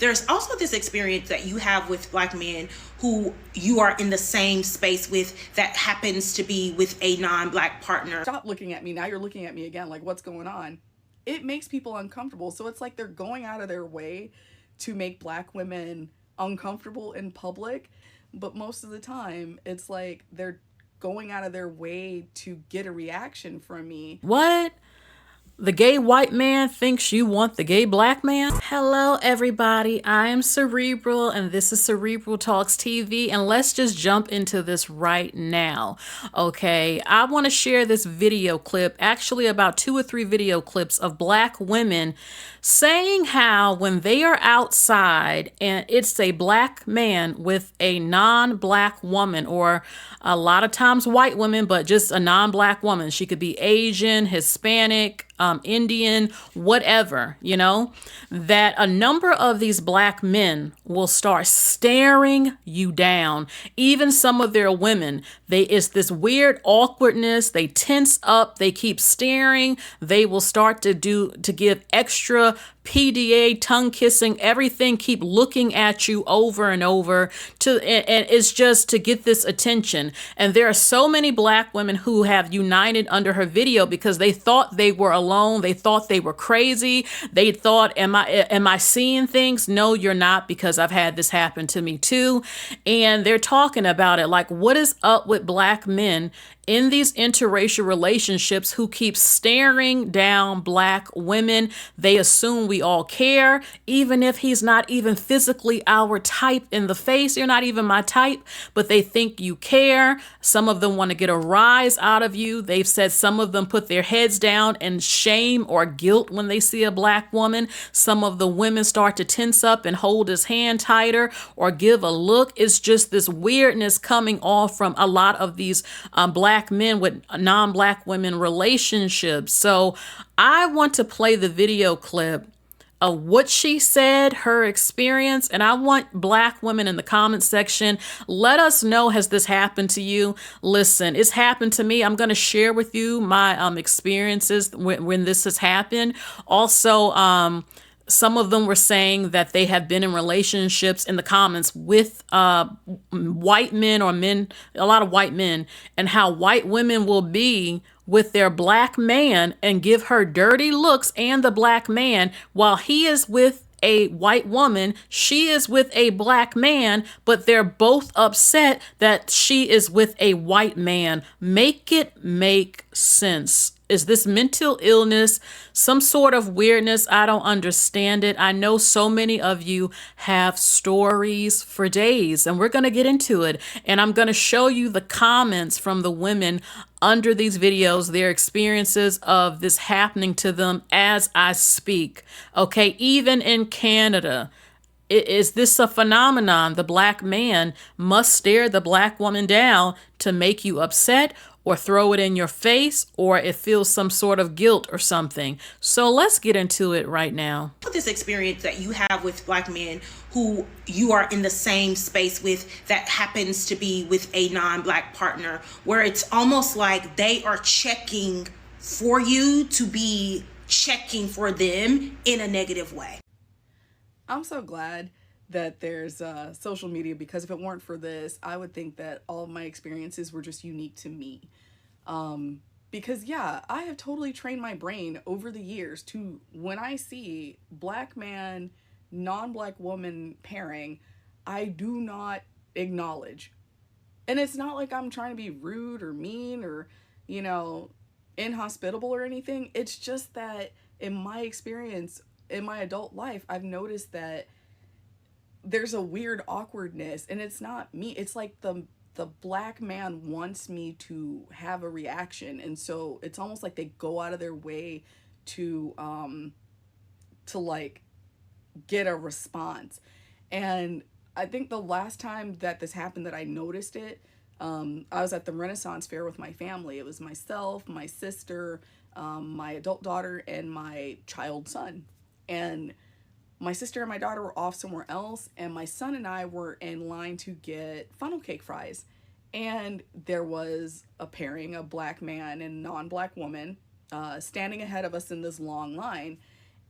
there's also this experience that you have with Black men who you are in the same space with that happens to be with a non-Black partner. Stop looking at me. Now you're looking at me again. Like, what's going on? It makes people uncomfortable. So it's like they're going out of their way to make Black women uncomfortable in public. But most of the time, it's like they're going out of their way to get a reaction from me. What? The gay white man thinks you want the gay Black man? Hello, everybody. I am Cerebral, and this is Cerebral Talks TV. And let's just jump into this right now. Okay, I want to share this video clip, actually about 2 or 3 video clips of Black women saying how when they are outside and it's a Black man with a non-Black woman, or a lot of times white women, but just a non-Black woman. She could be Asian, Hispanic, Indian, whatever, that a number of these Black men will start staring you down. Even some of their women, it's this weird awkwardness. They tense up, they keep staring. They will start to give extra PDA, tongue kissing, everything, keep looking at you over and over and it's just to get this attention. And there are so many Black women who have united under her video because they thought they were alone. They thought they were crazy. They thought, am I seeing things? No, you're not, because I've had this happen to me too. And they're talking about it like, what is up with Black men in these interracial relationships who keep staring down Black women? They assume we all care, even if he's not even physically our type in the face. You're not even my type, but they think you care. Some of them want to get a rise out of you. They've said some of them put their heads down in shame or guilt when they see a Black woman. Some of the women start to tense up and hold his hand tighter or give a look. It's just this weirdness coming off from a lot of these Black men with non-Black women relationships. So I want to play the video clip of what she said, her experience, and I want Black women in the comment section, let us know, has this happened to you? Listen, it's happened to me. I'm going to share with you my experiences when this has happened. Also, some of them were saying that they have been in relationships in the comments with white men or men, a lot of white men, and how white women will be with their Black man and give her dirty looks, and the Black man, while he is with a white woman, she is with a Black man, but they're both upset that she is with a white man. Make it make sense. Is this mental illness, some sort of weirdness? I don't understand it. I know so many of you have stories for days, and we're going to get into it. And I'm going to show you the comments from the women under these videos, their experiences of this happening to them as I speak. Okay, even in Canada. Is this a phenomenon? The Black man must stare the Black woman down to make you upset, or throw it in your face, or it feels some sort of guilt or something. So let's get into it right now. This experience that you have with Black men who you are in the same space with that happens to be with a non-Black partner, where it's almost like they are checking for you to be checking for them in a negative way. I'm so glad that there's social media, because if it weren't for this, I would think that all of my experiences were just unique to me. Because yeah, I have totally trained my brain over the years to, when I see Black man, non-Black woman pairing, I do not acknowledge. And it's not like I'm trying to be rude or mean or, inhospitable or anything. It's just that in my experience, in my adult life, I've noticed that there's a weird awkwardness, and it's not me. It's like the Black man wants me to have a reaction, and so it's almost like they go out of their way to like get a response. And I think the last time that this happened that I noticed it, I was at the Renaissance Fair with my family. It was myself, my sister, my adult daughter, and my child son. And my sister and my daughter were off somewhere else, and my son and I were in line to get funnel cake fries. And there was a pairing, a Black man and non-Black woman, standing ahead of us in this long line.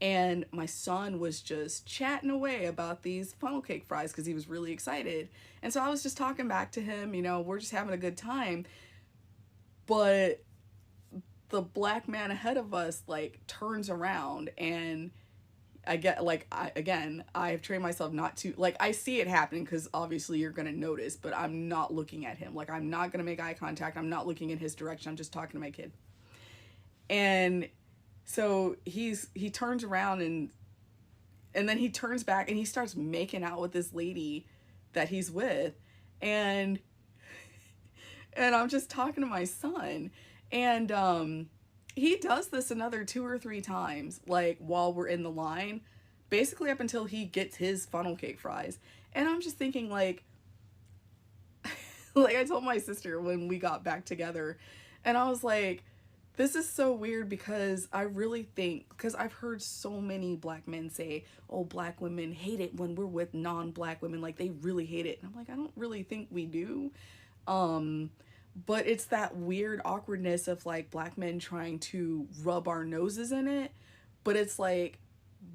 And my son was just chatting away about these funnel cake fries because he was really excited. And so I was just talking back to him, you know, we're just having a good time. But the black man ahead of us, like, turns around, and I get, like, I've trained myself not to, like, I see it happening because obviously you're going to notice, but I'm not looking at him. Like, I'm not going to make eye contact. I'm not looking in his direction. I'm just talking to my kid. And so he turns around, and then he turns back and he starts making out with this lady that he's with. And I'm just talking to my son. And he does this another 2 or 3 times, like, while we're in the line, basically up until he gets his funnel cake fries. And I'm just thinking, like, like I told my sister when we got back together, and I was like, this is so weird, because I really think, because I've heard so many black men say, oh, black women hate it when we're with non-black women, like, they really hate it. And I'm like, I don't really think we do. But it's that weird awkwardness of, like, black men trying to rub our noses in it. But it's like,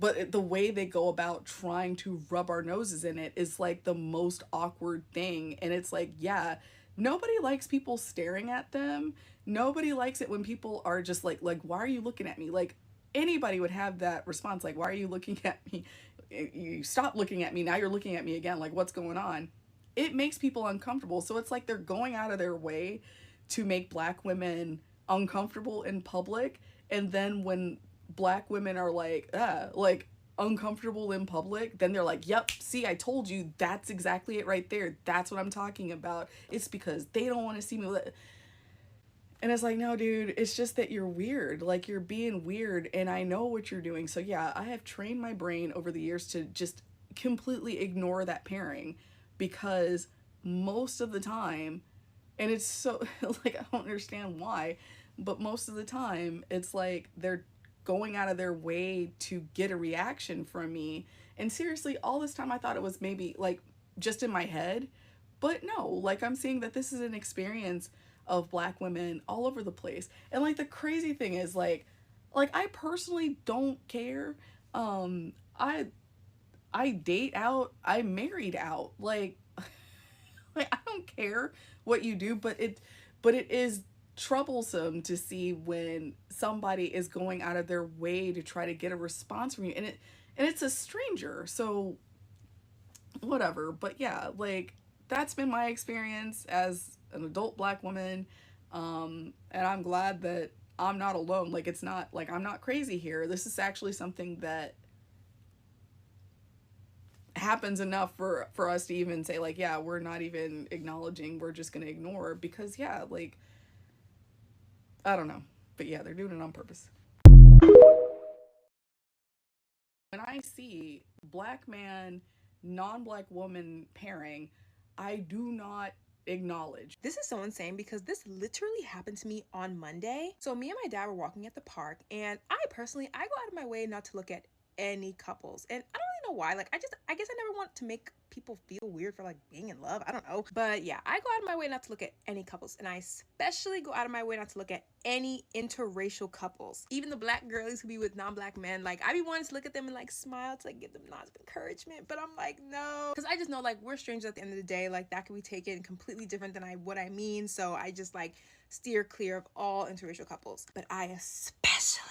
the way they go about trying to rub our noses in it is, like, the most awkward thing. And it's like, yeah, nobody likes people staring at them. Nobody likes it when people are just like, why are you looking at me? Like, anybody would have that response, like, why are you looking at me? You stop looking at me, now you're looking at me again, like, what's going on? It makes people uncomfortable. So it's like they're going out of their way to make black women uncomfortable in public. And then when black women are like uncomfortable in public, then they're like, yep, see, I told you, that's exactly it right there. That's what I'm talking about. It's because they don't want to see me. And it's like, no, dude, it's just that you're weird. Like, you're being weird, and I know what you're doing. So yeah, I have trained my brain over the years to just completely ignore that pairing, because most of the time, and it's so, like, I don't understand why, but most of the time, it's like they're going out of their way to get a reaction from me. And seriously, all this time I thought it was maybe, like, just in my head. But no, like, I'm seeing that this is an experience of black women all over the place. And, like, the crazy thing is, like I personally don't care. I date out, I married out. Like I don't care what you do, but it is troublesome to see when somebody is going out of their way to try to get a response from you, and it's a stranger. So whatever. But yeah, like, that's been my experience as an adult black woman, and I'm glad that I'm not alone. Like, it's not like I'm not crazy here. This is actually something that happens enough for us to even say, like, yeah, we're not even acknowledging, we're just gonna ignore, because yeah, like, I don't know, but yeah, they're doing it on purpose. When I see black man, non-black woman pairing, I do not acknowledge. This is so insane because this literally happened to me on Monday. So me and my dad were walking at the park, and I go out of my way not to look at any couples. And I don't really know why. Like, I guess I never want to make people feel weird for, like, being in love. I don't know. But yeah, I go out of my way not to look at any couples. And I especially go out of my way not to look at any interracial couples. Even the black girlies who be with non-black men. Like, I be wanting to look at them and, like, smile to, like, give them nods of encouragement. But I'm like, no. Because I just know, like, we're strangers at the end of the day. Like, that could be taken completely different than what I mean. So I just, like, steer clear of all interracial couples. But I especially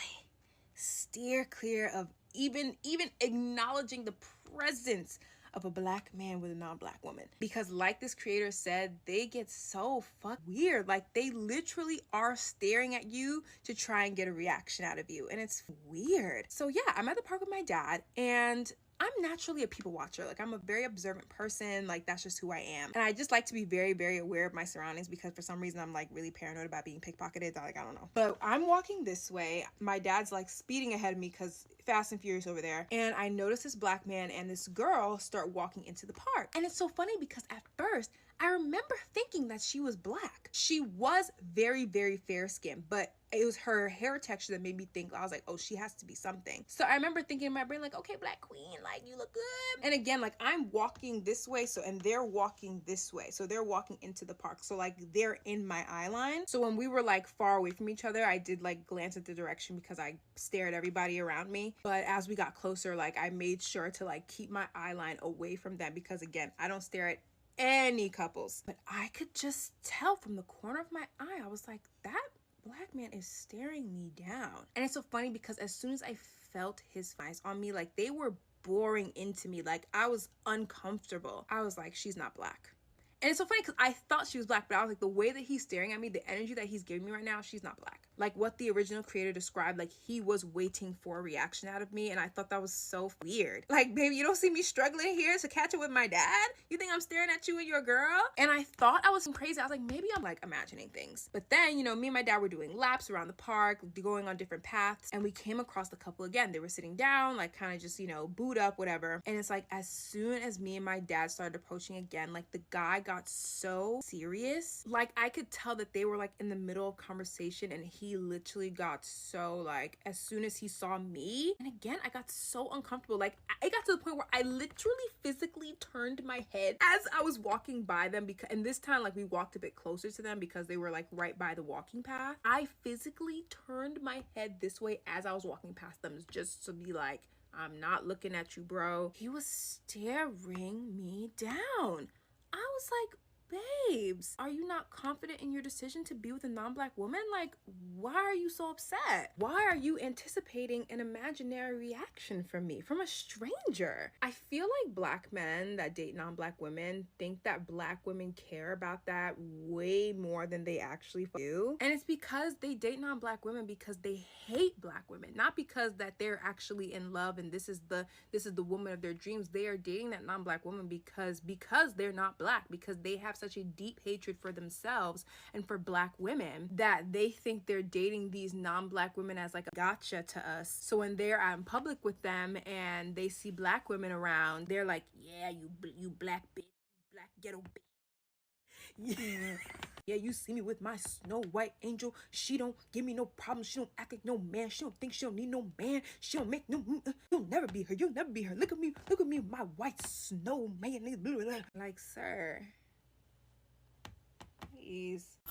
steer clear of even acknowledging the presence of a black man with a non-black woman, because like this creator said, they get so weird. Like, they literally are staring at you to try and get a reaction out of you, and it's weird. So yeah, I'm at the park with my dad, and I'm naturally a people watcher. Like, I'm a very observant person. Like, that's just who I am. And I just like to be very, very aware of my surroundings, because for some reason I'm, like, really paranoid about being pickpocketed. Like, I don't know. But I'm walking this way. My dad's, like, speeding ahead of me because Fast and Furious over there. And I notice this black man and this girl start walking into the park. And it's so funny because at first I remember thinking that she was black. She was very, very fair skinned, but it was her hair texture that made me think, I was like, oh, she has to be something. So I remember thinking in my brain, like, okay, black queen, like, you look good. And again, like, I'm walking this way, and they're walking this way. So they're walking into the park. So like, they're in my eye line. So when we were like far away from each other, I did like glance at the direction because I stare at everybody around me. But as we got closer, like, I made sure to like keep my eye line away from them because again, I don't stare at any couples. But I could just tell from the corner of my eye, I was like, that black man is staring me down. And it's so funny because as soon as I felt his eyes on me, like, they were boring into me. Like, I was uncomfortable. I was like, she's not black. And it's so funny because I thought she was black, but I was like, the way that he's staring at me, the energy that he's giving me right now, she's not black. Like what the original creator described, like he was waiting for a reaction out of me. And I thought that was so weird. Like, baby, you don't see me struggling here to catch it with my dad? You think I'm staring at you and your girl? And I thought I was crazy. I was like, maybe I'm like imagining things. But then, you know, me and my dad were doing laps around the park, going on different paths. And we came across the couple again. They were sitting down, like kind of just, you know, booed up, whatever. And it's like, as soon as me and my dad started approaching again, like the guy got so serious. Like I could tell that they were like in the middle of conversation and he literally got so like, as soon as he saw me, and again, I got so uncomfortable. Like I got to the point where I literally physically turned my head as I was walking by them because, and this time like we walked a bit closer to them because they were like right by the walking path. I physically turned my head this way as I was walking past them just to be like, I'm not looking at you, bro. He was staring me down. I was like, babes, are you not confident in your decision to be with a non-black woman? Like, why are you so upset? Why are you anticipating an imaginary reaction from me, from a stranger? I feel like black men that date non-black women think that black women care about that way more than they actually do. And it's because they date non-black women because they hate black women, not because that they're actually in love and this is the woman of their dreams. They are dating that non-black woman because they're not black, because they have such a deep hatred for themselves and for black women that they think they're dating these non-black women as like a gotcha to us. So when they're out in public with them and they see black women around, they're like, yeah, you black bitch, black ghetto bitch. Yeah, you see me with my Snow White angel. She don't give me no problems. She don't act like no man. She don't think she don't need no man. She don't make no. You'll never be her. You'll never be her. Look at me, my white snowman. Like, sir.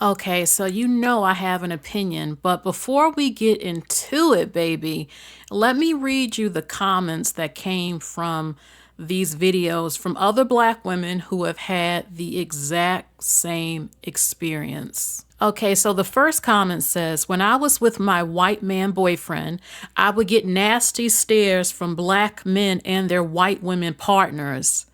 Okay, so you know I have an opinion, but before we get into it, baby, let me read you the comments that came from these videos from other black women who have had the exact same experience. Okay, so the first comment says, when I was with my white man boyfriend, I would get nasty stares from black men and their white women partners.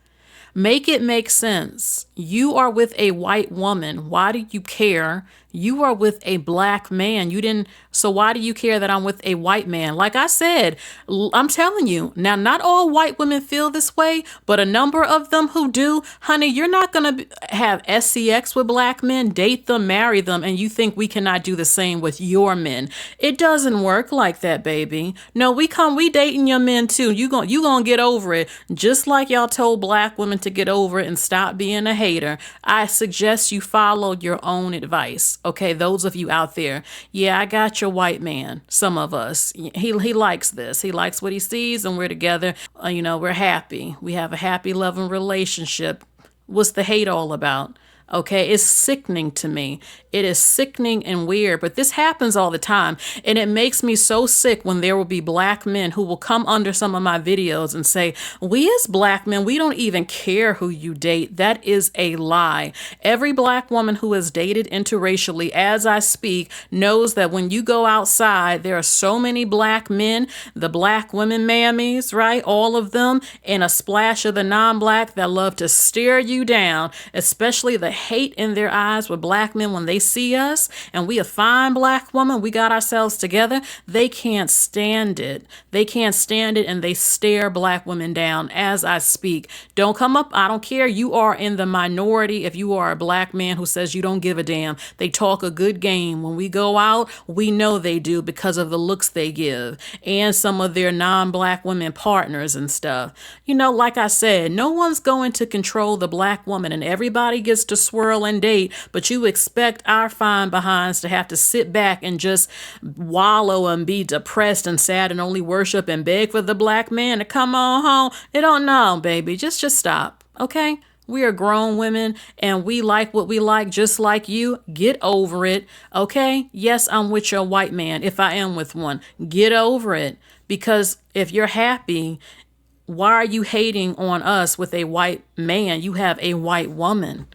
Make it make sense. You are with a white woman. Why do you care? You are with a black man. So why do you care that I'm with a white man? Like I said, I'm telling you, now, not all white women feel this way, but a number of them who do, honey, you're not going to have SCX with black men, date them, marry them, and you think we cannot do the same with your men. It doesn't work like that, baby. No, we dating your men too. You gonna get over it. Just like y'all told black women to get over it and stop being a hater. I suggest you follow your own advice. Okay, those of you out there, yeah, I got your white man. Some of us, he likes this. He likes what he sees, and we're together. We're happy. We have a happy, loving relationship. What's the hate all about? Okay, it's sickening to me. It is sickening and weird, but this happens all the time. And it makes me so sick when there will be black men who will come under some of my videos and say, we as black men, we don't even care who you date. That is a lie. Every black woman who has dated interracially as I speak knows that when you go outside, there are so many black men, the black women mammies, right? All of them, and a splash of the non-black that love to stare you down, especially the hate in their eyes with black men when they see us and we a fine black woman, we got ourselves together, they can't stand it. They can't stand it, and they stare black women down as I speak. Don't come up. I don't care. You are in the minority if you are a black man who says you don't give a damn. They talk a good game. When we go out, we know they do because of the looks they give and some of their non-black women partners and stuff. You know, like I said, no one's going to control the black woman, and everybody gets to swirl and date, but you expect our fine behinds to have to sit back and just wallow and be depressed and sad and only worship and beg for the black man to come on home. They don't know, baby. Just stop, okay? We are grown women and we like what we like just like you. Get over it, okay? Yes, I'm with your white man if I am with one. Get over it, because if you're happy, why are you hating on us with a white man? You have a white woman.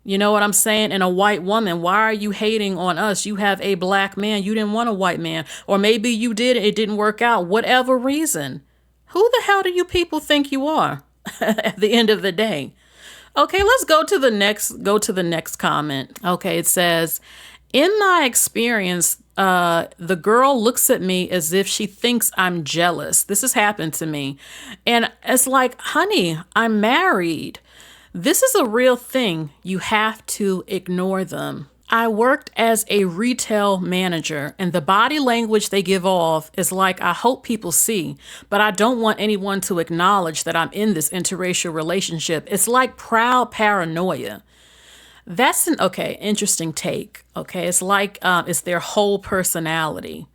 You know what I'm saying? And a white woman, why are you hating on us? You have a black man. You didn't want a white man. Or maybe you did. It didn't work out. Whatever reason. Who the hell do you people think you are at the end of the day? Okay, let's go to the next comment. Okay, it says, in my experience, the girl looks at me as if she thinks I'm jealous. This has happened to me. And it's like, honey, I'm married. This is a real thing. You have to ignore them. I worked as a retail manager, and the body language they give off is like, I hope people see, but I don't want anyone to acknowledge that I'm in this interracial relationship. It's like proud paranoia. That's an interesting take. Okay, it's like it's their whole personality.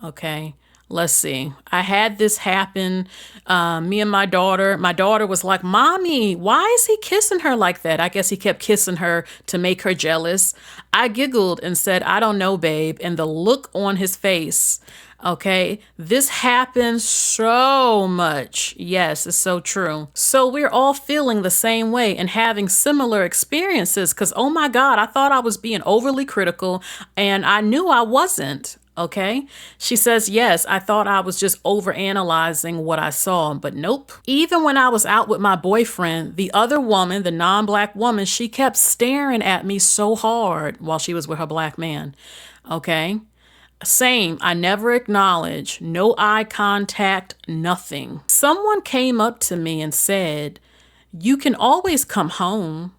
Okay. Let's see. I had this happen. Me and my daughter was like, Mommy, why is he kissing her like that? I guess he kept kissing her to make her jealous. I giggled and said, I don't know, babe. And the look on his face. Okay. This happens so much. Yes, it's so true. So we're all feeling the same way and having similar experiences because, oh my God, I thought I was being overly critical and I knew I wasn't. Okay. She says, yes, I thought I was just overanalyzing what I saw, but nope. Even when I was out with my boyfriend, the other woman, the non-black woman, she kept staring at me so hard while she was with her black man. Okay. Same. I never acknowledged, no eye contact, nothing. Someone came up to me and said, you can always come home.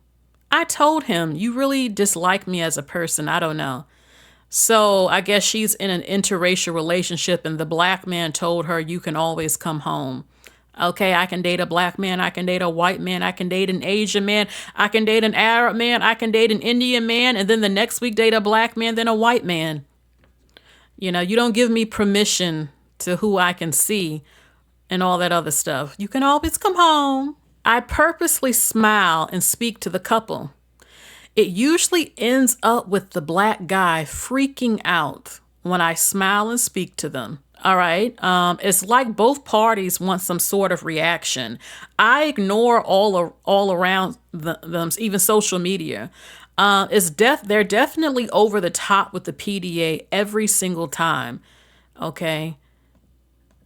I told him, you really dislike me as a person. I don't know. So I guess she's in an interracial relationship and the black man told her, you can always come home. Okay, I can date a black man. I can date a white man. I can date an Asian man. I can date an Arab man. I can date an Indian man. And then the next week date a black man, then a white man. You know, you don't give me permission to who I can see and all that other stuff. You can always come home. I purposely smile and speak to the couple. It usually ends up with the black guy freaking out when I smile and speak to them. All right. It's like both parties want some sort of reaction. I ignore all around them, even social media. They're definitely over the top with the PDA every single time. Okay.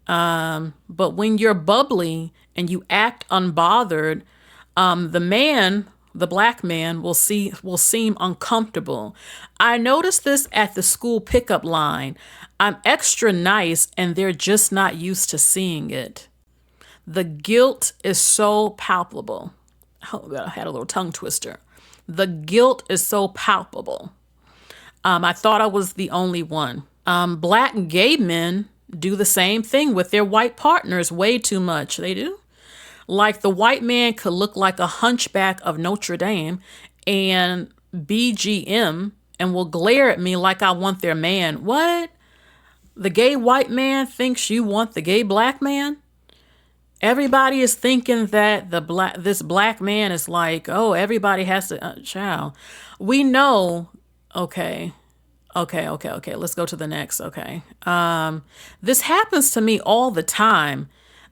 But when you're bubbly and you act unbothered, the black man will seem uncomfortable. I noticed this at the school pickup line. I'm extra nice and they're just not used to seeing it. The guilt is so palpable. Oh, I had a little tongue twister. The guilt is so palpable. I thought I was the only one. Black gay men do the same thing with their white partners way too much. They do. Like the white man could look like a hunchback of Notre Dame and BGM and will glare at me like I want their man. What? The gay white man thinks you want the gay black man? Everybody is thinking that this black man is like, oh, everybody has to, child. We know, okay. Let's go to the next. Okay. This happens to me all the time.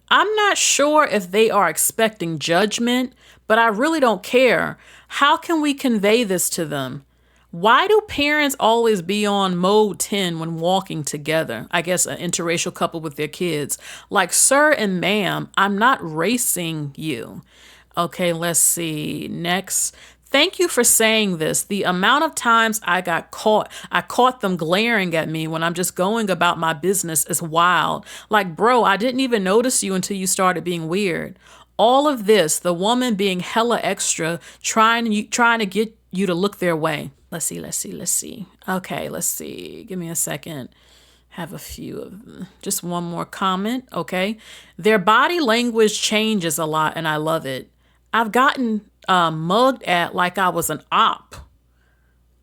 I'm not sure if they are expecting judgment, but I really don't care. How can we convey this to them? Why do parents always be on mode 10 when walking together? I guess an interracial couple with their kids. Like, sir and ma'am, I'm not racing you. Okay, let's see. Next. Thank you for saying this. The amount of times I caught them glaring at me when I'm just going about my business is wild. Like, bro, I didn't even notice you until you started being weird. All of this, the woman being hella extra, trying to get you to look their way. Let's see. Okay, let's see. Give me a second. Have a few of them. Just one more comment, okay? Their body language changes a lot, and I love it. I've gotten mugged at like I was an op.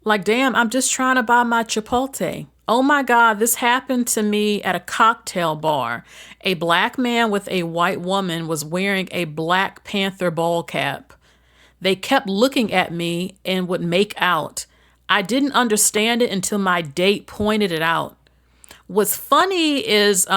Like, damn, I'm just trying to buy my Chipotle. Oh my God, this happened to me at a cocktail bar. A black man with a white woman was wearing a Black Panther ball cap. They kept looking at me and would make out. I didn't understand it until my date pointed it out. What's funny is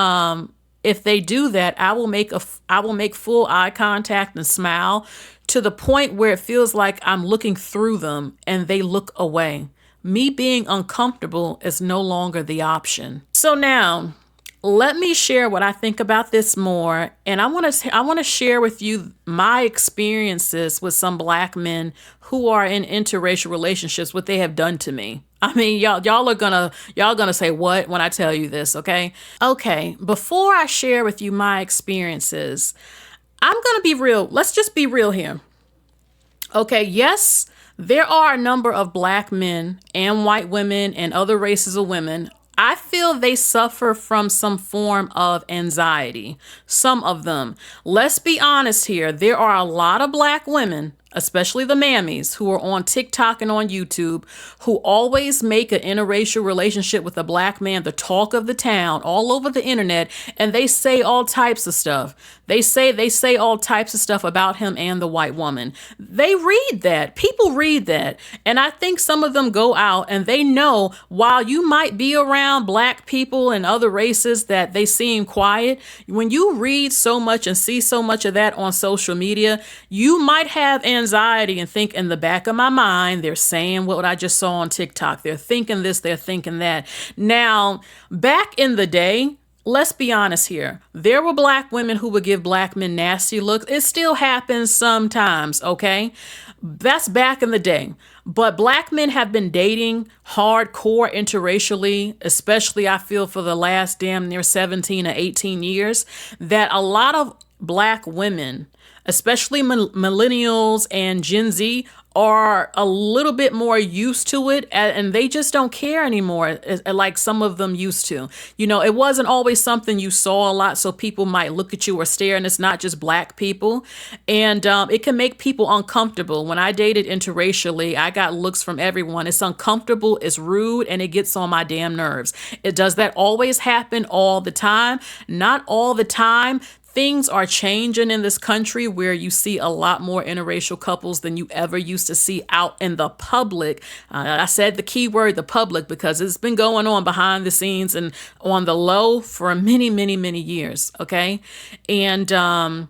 if they do that, I will make full eye contact and smile to the point where it feels like I'm looking through them and they look away. Me being uncomfortable is no longer the option. So now, let me share what I think about this more, and I want to share with you my experiences with some black men who are in interracial relationships, what they have done to me. I mean, y'all gonna say what when I tell you this, okay? Okay, before I share with you my experiences, I'm gonna be real. Let's just be real here. Okay, yes, there are a number of black men and white women and other races of women. I feel they suffer from some form of anxiety. Some of them. Let's be honest here. There are a lot of black women, especially the mammies, who are on TikTok and on YouTube, who always make an interracial relationship with a black man the talk of the town all over the internet, and they say all types of stuff. They say all types of stuff about him and the white woman. They read that. People read that. And I think some of them go out and they know while you might be around black people and other races that they seem quiet, when you read so much and see so much of that on social media, you might have anxiety and think in the back of my mind, they're saying what I just saw on TikTok. They're thinking this, they're thinking that. Now, back in the day, let's be honest here. There were black women who would give black men nasty looks. It still happens sometimes, okay? That's back in the day. But black men have been dating hardcore interracially, especially I feel for the last damn near 17 or 18 years, that a lot of black women, especially millennials and Gen Z, are a little bit more used to it, and they just don't care anymore like some of them used to. You know, it wasn't always something you saw a lot, so people might look at you or stare, and it's not just black people. And it can make people uncomfortable. When I dated interracially, I got looks from everyone. It's uncomfortable, it's rude, and it gets on my damn nerves. Does that always happen all the time? Not all the time. Things are changing in this country where you see a lot more interracial couples than you ever used to see out in the public. I said the key word, the public, because it's been going on behind the scenes and on the low for many, many, many years. Okay. And,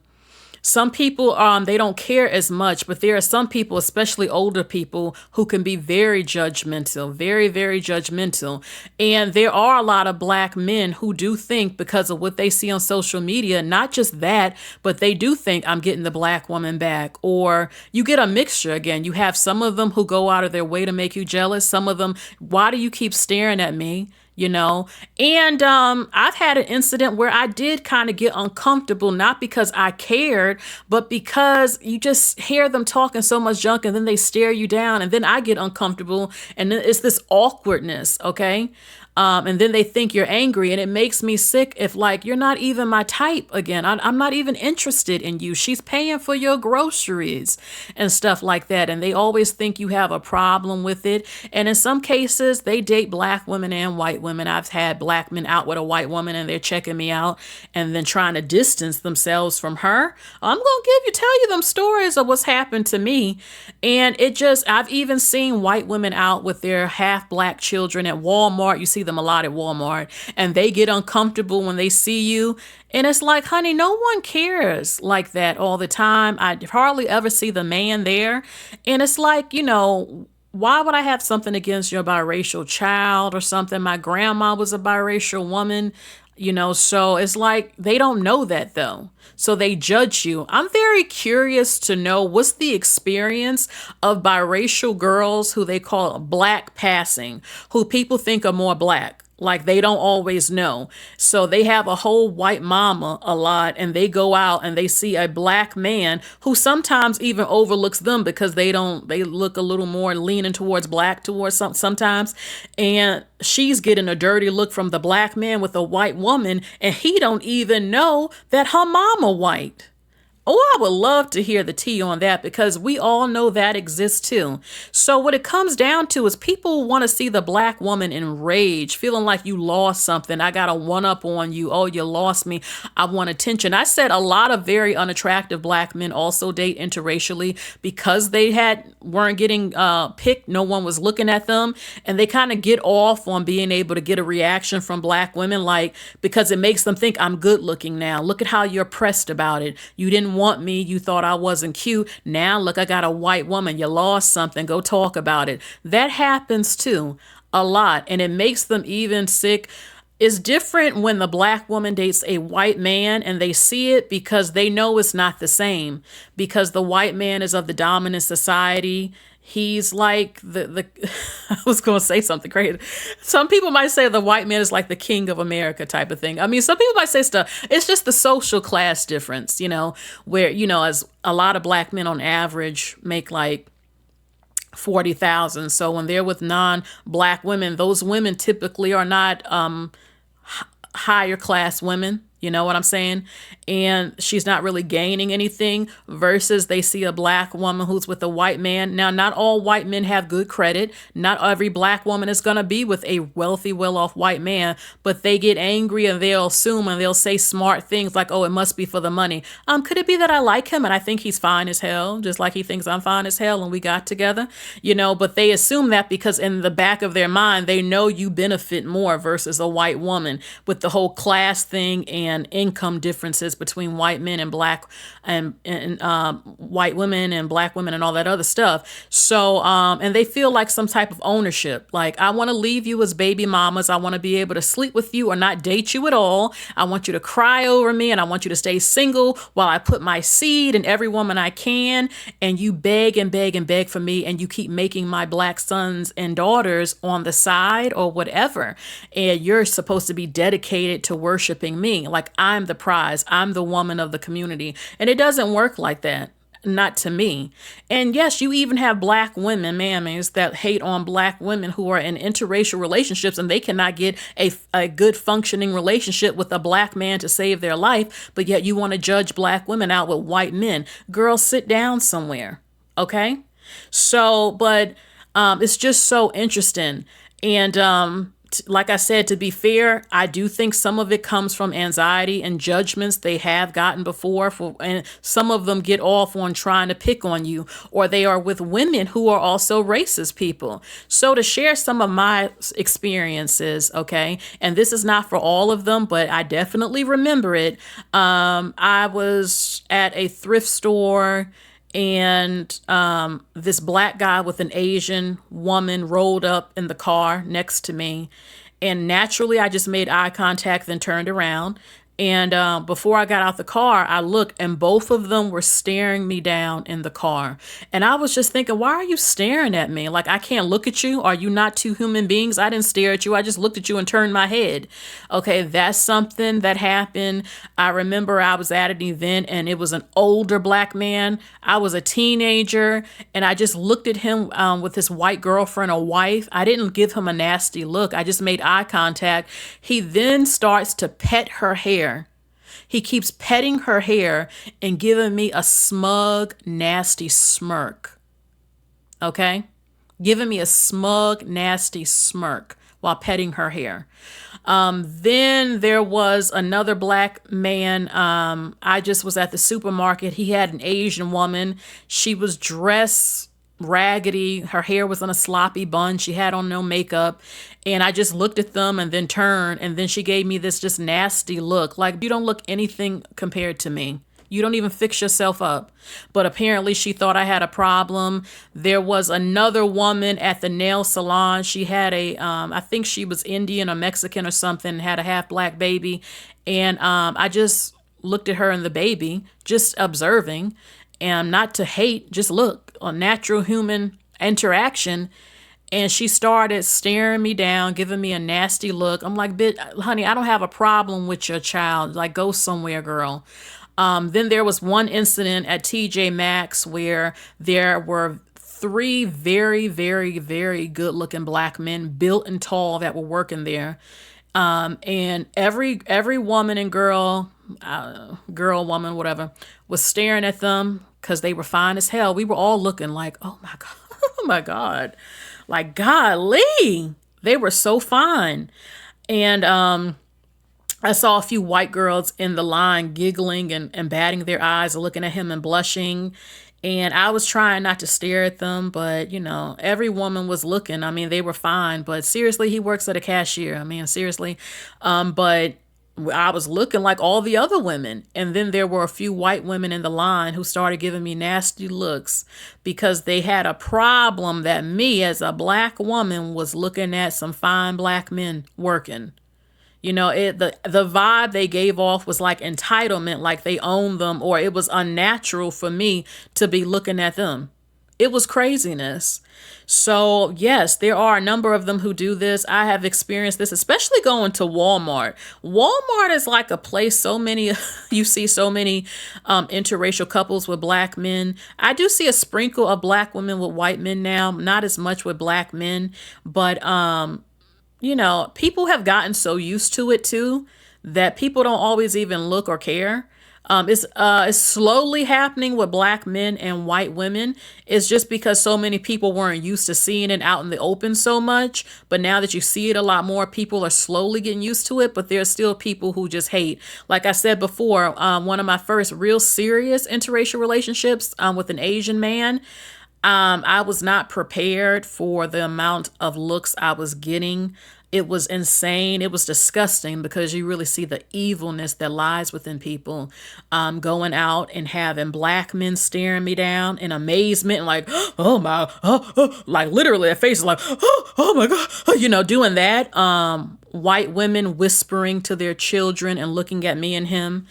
some people, they don't care as much, but there are some people, especially older people, who can be very judgmental, very, very judgmental. And there are a lot of black men who do think, because of what they see on social media, not just that, but they do think I'm getting the black woman back. Or you get a mixture again. You have some of them who go out of their way to make you jealous. Some of them, why do you keep staring at me? You know, and I've had an incident where I did kind of get uncomfortable, not because I cared, but because you just hear them talking so much junk and then they stare you down and then I get uncomfortable and then it's this awkwardness. Okay. And then they think you're angry, and it makes me sick if, like, you're not even my type again. I'm not even interested in you. She's paying for your groceries and stuff like that. And they always think you have a problem with it. And in some cases, they date black women and white women. I've had black men out with a white woman and they're checking me out and then trying to distance themselves from her. I'm going to tell you them stories of what's happened to me. And I've even seen white women out with their half black children at Walmart. You see them a lot at Walmart, and they get uncomfortable when they see you. And it's like, honey, no one cares like that all the time. I hardly ever see the man there. And it's like, you know, why would I have something against your biracial child or something? My grandma was a biracial woman. So it's like they don't know that though. So they judge you. I'm very curious to know what's the experience of biracial girls who they call black passing, who people think are more black. Like they don't always know. So they have a whole white mama a lot and they go out and they see a black man who sometimes even overlooks them because they look a little more leaning towards black towards sometimes. And she's getting a dirty look from the black man with a white woman and he don't even know that her mama white. Oh, I would love to hear the tea on that because we all know that exists too. So what it comes down to is people want to see the black woman in rage, feeling like you lost something. I got a one up on you. Oh, you lost me. I want attention. I said a lot of very unattractive black men also date interracially because they weren't getting picked. No one was looking at them. And they kind of get off on being able to get a reaction from black women, like, because it makes them think I'm good looking now. Look at how you're pressed about it. You didn't want me. You thought I wasn't cute. Now look, I got a white woman. You lost something. Go talk about it. That happens too a lot. And it makes them even sick. It's different when the black woman dates a white man and they see it because they know it's not the same, because the white man is of the dominant society. He's like the I was going to say something crazy. Some people might say the white man is like the king of America type of thing. I mean, some people might say stuff. It's just the social class difference, where, as a lot of black men on average make like 40,000. So when they're with non-black women, those women typically are not higher class women. You know what I'm saying? And she's not really gaining anything versus they see a black woman who's with a white man. Now, not all white men have good credit. Not every black woman is going to be with a wealthy, well-off white man, but they get angry and they'll assume and they'll say smart things like, oh, it must be for the money. Could it be that I like him and I think he's fine as hell, just like he thinks I'm fine as hell and we got together? But they assume that because in the back of their mind, they know you benefit more versus a white woman with the whole class thing and income differences between white men and black and white women and black women and all that other stuff. So, and they feel like some type of ownership. Like, I want to leave you as baby mamas. I want to be able to sleep with you or not date you at all. I want you to cry over me and I want you to stay single while I put my seed in every woman I can. And you beg and beg and beg for me. And you keep making my black sons and daughters on the side or whatever. And you're supposed to be dedicated to worshiping me. Like, I'm the prize. I'm the woman of the community. And it doesn't work like that. Not to me. And yes, you even have black women, mammies, that hate on black women who are in interracial relationships and they cannot get a good functioning relationship with a black man to save their life. But yet you want to judge black women out with white men. Girls, sit down somewhere. Okay? So, but it's just so interesting. And like I said, to be fair, I do think some of it comes from anxiety and judgments they have gotten before, and some of them get off on trying to pick on you, or they are with women who are also racist people. So to share some of my experiences, okay, and this is not for all of them, but I definitely remember it. I was at a thrift store and this black guy with an Asian woman rolled up in the car next to me. And naturally, I just made eye contact, then turned around. And before I got out the car, I looked and both of them were staring me down in the car. And I was just thinking, why are you staring at me? Like, I can't look at you. Are you not two human beings? I didn't stare at you. I just looked at you and turned my head. Okay, that's something that happened. I remember I was at an event and it was an older black man. I was a teenager and I just looked at him with his white girlfriend or wife. I didn't give him a nasty look. I just made eye contact. He then starts to pet her hair. He keeps petting her hair and giving me a smug, nasty smirk. Okay? Giving me a smug, nasty smirk while petting her hair. Then there was another black man. I just was at the supermarket. He had an Asian woman. She was dressed raggedy. Her hair was in a sloppy bun. She had on no makeup. And I just looked at them and then turned. And then she gave me this just nasty look. Like, you don't look anything compared to me. You don't even fix yourself up. But apparently she thought I had a problem. There was another woman at the nail salon. She had I think she was Indian or Mexican or something, had a half black baby. And I just looked at her and the baby, just observing, and not to hate, just look, a natural human interaction. And she started staring me down, giving me a nasty look. I'm like, honey, I don't have a problem with your child. Like, go somewhere, girl. Then there was one incident at TJ Maxx where there were 3 very, very, very good looking black men, built and tall, that were working there. And every woman and girl, woman, whatever, was staring at them because they were fine as hell. We were all looking like, oh my God, oh my God. Like, golly, they were so fine. And I saw a few white girls in the line giggling and batting their eyes, looking at him and blushing. And I was trying not to stare at them, but, you know, every woman was looking. I mean, they were fine. But seriously, he works at a cashier. I mean, seriously. But I was looking like all the other women. And then there were a few white women in the line who started giving me nasty looks because they had a problem that me as a black woman was looking at some fine black men working. You know, the vibe they gave off was like entitlement, like they owned them, or it was unnatural for me to be looking at them. It was craziness. So yes, there are a number of them who do this. I have experienced this, especially going to Walmart. Walmart is like a place you see so many interracial couples with black men. I do see a sprinkle of black women with white men now, not as much with black men, but you know, people have gotten so used to it too that people don't always even look or care. It's slowly happening with black men and white women. It's just because so many people weren't used to seeing it out in the open so much. But now that you see it a lot more, people are slowly getting used to it. But there's still people who just hate. Like I said before, one of my first real serious interracial relationships with an Asian man, I was not prepared for the amount of looks I was getting. It was insane. It was disgusting because you really see the evilness that lies within people. Going out and having black men staring me down in amazement, like, oh my, like literally their faces like, oh my God, you know, doing that. White women whispering to their children and looking at me and him.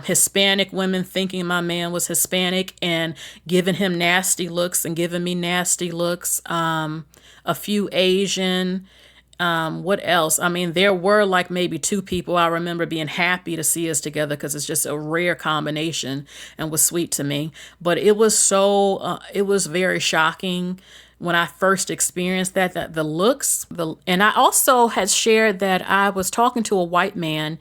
Hispanic women thinking my man was Hispanic and giving him nasty looks and giving me nasty looks. A few Asian. What else? I mean, there were like maybe 2 people I remember being happy to see us together because it's just a rare combination and was sweet to me. But it was it was very shocking when I first experienced that the looks, and I also had shared that I was talking to a white man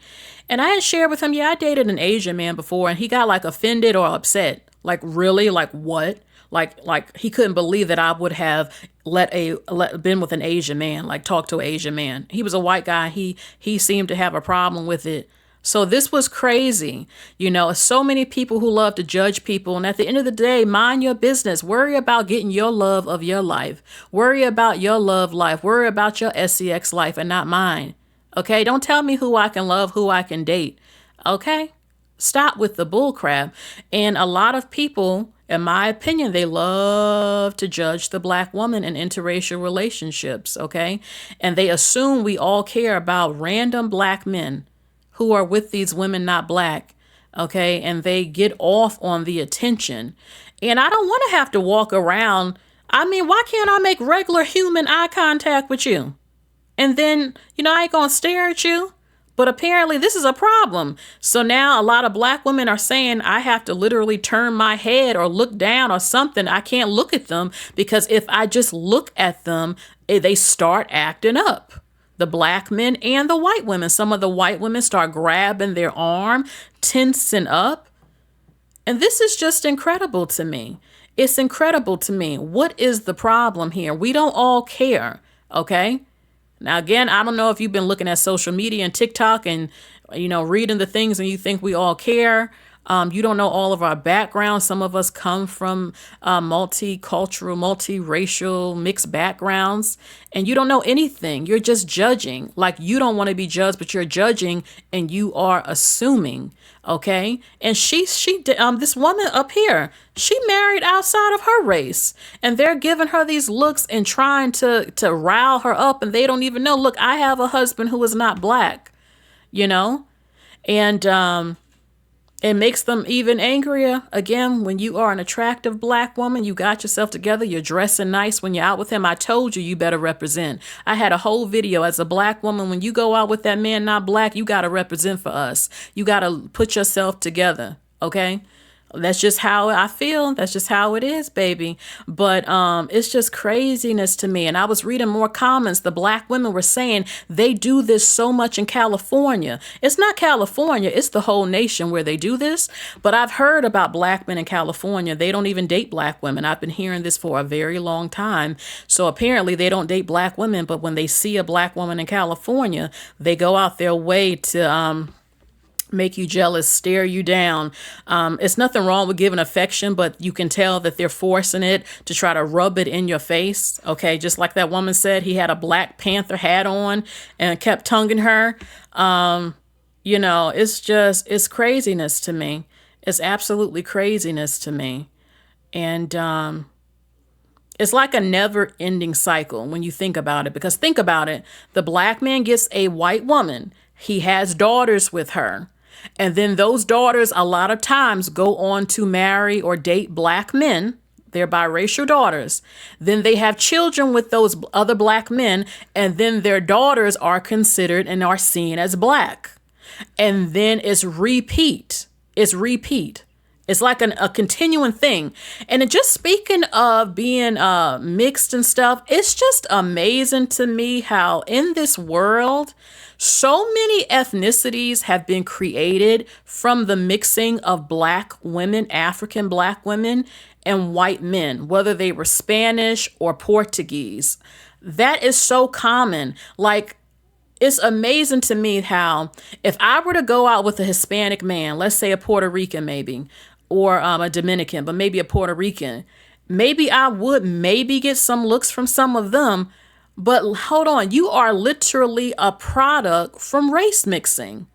and I had shared with him, yeah, I dated an Asian man before, and he got like offended or upset. Like, really? Like, what? Like he couldn't believe that I would have been with an Asian man, like talk to an Asian man. He was a white guy. He seemed to have a problem with it. So this was crazy. You know, so many people who love to judge people. And at the end of the day, mind your business. Worry about getting your love of your life. Worry about your love life. Worry about your SCX life and not mine. Okay? Don't tell me who I can love, who I can date. Okay? Stop with the bull crap. And a lot of people, in my opinion, they love to judge the black woman in interracial relationships. Okay? And they assume we all care about random black men who are with these women not black, okay? And they get off on the attention. And I don't want to have to walk around. I mean, why can't I make regular human eye contact with you? And then, you know, I ain't gonna stare at you. But apparently this is a problem. So now a lot of black women are saying I have to literally turn my head or look down or something. I can't look at them because if I just look at them, they start acting up. The black men and the white women. Some of the white women start grabbing their arm, tensing up. And this is just incredible to me. It's incredible to me. What is the problem here? We don't all care, okay? Now, again, I don't know if you've been looking at social media and TikTok and, you know, reading the things and you think we all care. You don't know all of our backgrounds. Some of us come from multicultural, multiracial, mixed backgrounds, and you don't know anything. You're just judging. Like, you don't want to be judged, but you're judging and you are assuming. Okay. And this woman up here, she married outside of her race, and they're giving her these looks and trying to rile her up, and they don't even know. Look, I have a husband who is not black, you know, and it makes them even angrier. Again, when you are an attractive black woman, you got yourself together, you're dressing nice when you're out with him. I told you better represent. I had a whole video as a black woman. When you go out with that man not black, you got to represent for us. You got to put yourself together. Okay. That's just how I feel. That's just how it is, baby. But it's just craziness to me. And I was reading more comments. The black women were saying they do this so much in California. It's not California. It's the whole nation where they do this. But I've heard about black men in California. They don't even date black women. I've been hearing this for a very long time. So apparently they don't date black women. But when they see a black woman in California, they go out their way to make you jealous, stare you down. It's nothing wrong with giving affection, but you can tell that they're forcing it to try to rub it in your face. Okay, just like that woman said, he had a Black Panther hat on and kept tonguing her. It's craziness to me. It's absolutely craziness to me. And it's like a never-ending cycle when you think about it. Because think about it, the black man gets a white woman. He has daughters with her. And then those daughters a lot of times go on to marry or date black men. They're biracial daughters. Then they have children with those other black men. And then their daughters are considered and are seen as black. And then it's repeat. It's repeat. It's like a continuing thing. And just speaking of being mixed and stuff, it's just amazing to me how in this world, so many ethnicities have been created from the mixing of black women, African black women, and white men, whether they were Spanish or Portuguese. That is so common. Like, it's amazing to me how if I were to go out with a Hispanic man, let's say a Puerto Rican maybe, or a Dominican, but maybe a Puerto Rican, maybe I would maybe get some looks from some of them. But hold on, you are literally a product from race mixing.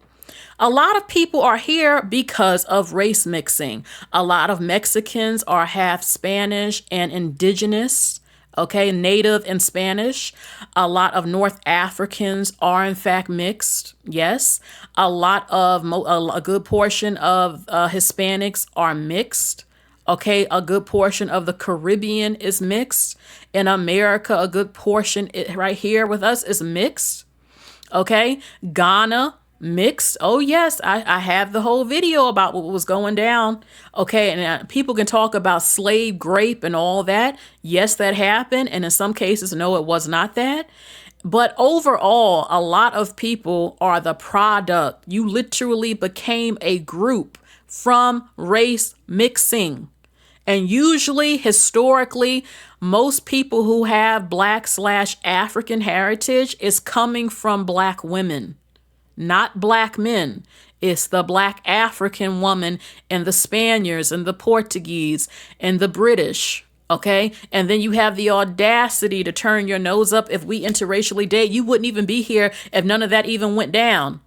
A lot of people are here because of race mixing. A lot of Mexicans are half Spanish and indigenous. Okay, native and Spanish. A lot of North Africans are in fact mixed. Yes. A lot of, a good portion of Hispanics are mixed. Okay, a good portion of the Caribbean is mixed. In America, a good portion right here with us is mixed. Okay, Ghana, mixed. Oh, yes, I have the whole video about what was going down. Okay, and people can talk about slave grape and all that. Yes, that happened. And in some cases, no, it was not that. But overall, a lot of people are the product. You literally became a group from race mixing. And usually, historically, most people who have Black/African heritage is coming from Black women, not Black men. It's the Black African woman and the Spaniards and the Portuguese and the British. Okay. And then you have the audacity to turn your nose up if we interracially date. You wouldn't even be here if none of that even went down.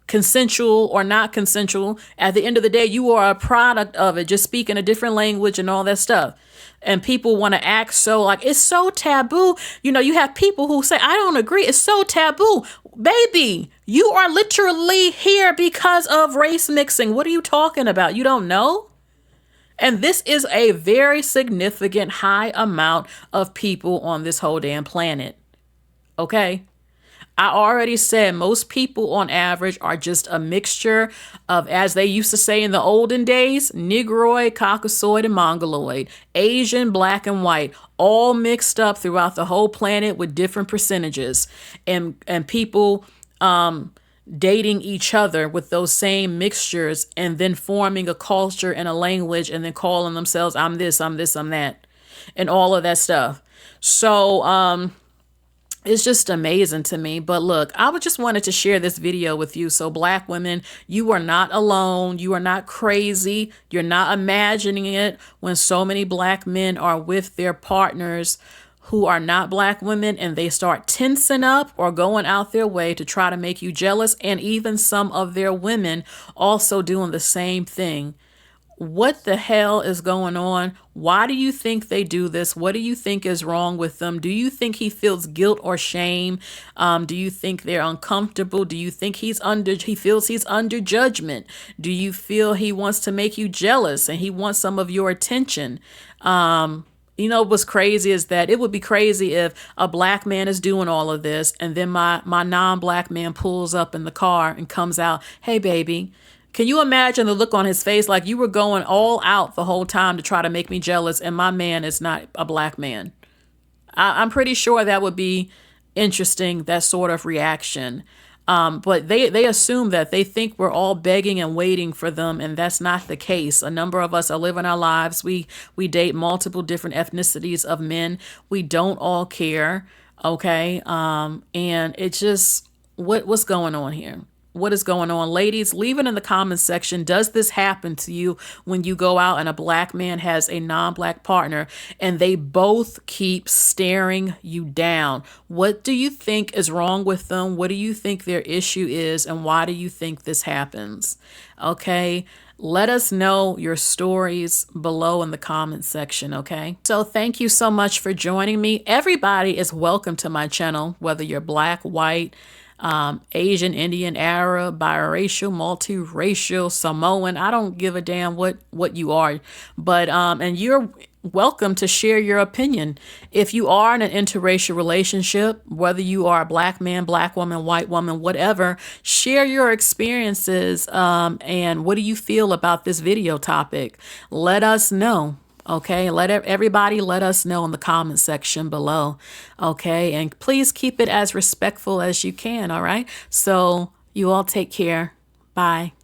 Consensual or not consensual, at the end of the day, you are a product of it, just speaking a different language and all that stuff. And people want to act so like it's so taboo. You know, you have people who say, I don't agree. It's so taboo. Baby, you are literally here because of race mixing. What are you talking about? You don't know? And this is a very significant high amount of people on this whole damn planet. Okay? I already said most people on average are just a mixture of, as they used to say in the olden days, Negroid, Caucasoid, and Mongoloid, Asian, Black, and white, all mixed up throughout the whole planet with different percentages, and people dating each other with those same mixtures and then forming a culture and a language and then calling themselves, I'm this, I'm that, and all of that stuff. So, It's just amazing to me. But look, I would just wanted to share this video with you. So black women, you are not alone. You are not crazy. You're not imagining it when so many black men are with their partners who are not black women, and they start tensing up or going out their way to try to make you jealous. And even some of their women also doing the same thing. What the hell is going on? Why do you think they do this? What do you think is wrong with them? Do you think he feels guilt or shame? Do you think they're uncomfortable? Do you think he feels he's under judgment? Do you feel he wants to make you jealous and he wants some of your attention? You know, what's crazy is that it would be crazy if a black man is doing all of this and then my non-black man pulls up in the car and comes out, hey, baby. Can you imagine the look on his face? Like, you were going all out the whole time to try to make me jealous, and my man is not a black man. I'm pretty sure that would be interesting, that sort of reaction. But they assume that they think we're all begging and waiting for them, and that's not the case. A number of us are living our lives. We date multiple different ethnicities of men. We don't all care, okay? And it's just, what's going on here? What is going on? Ladies, leave it in the comments section. Does this happen to you when you go out and a black man has a non-black partner and they both keep staring you down? What do you think is wrong with them? What do you think their issue is? And why do you think this happens? Okay. Let us know your stories below in the comments section, okay? So thank you so much for joining me. Everybody is welcome to my channel, whether you're black, white, Asian, Indian, Arab, biracial, multiracial, Samoan. I don't give a damn what you are, but and you're welcome to share your opinion. If you are in an interracial relationship, whether you are a black man, black woman, white woman, whatever, share your experiences, and what do you feel about this video topic? Let us know. Okay, everybody let us know in the comment section below. Okay, and please keep it as respectful as you can. All right, so you all take care. Bye.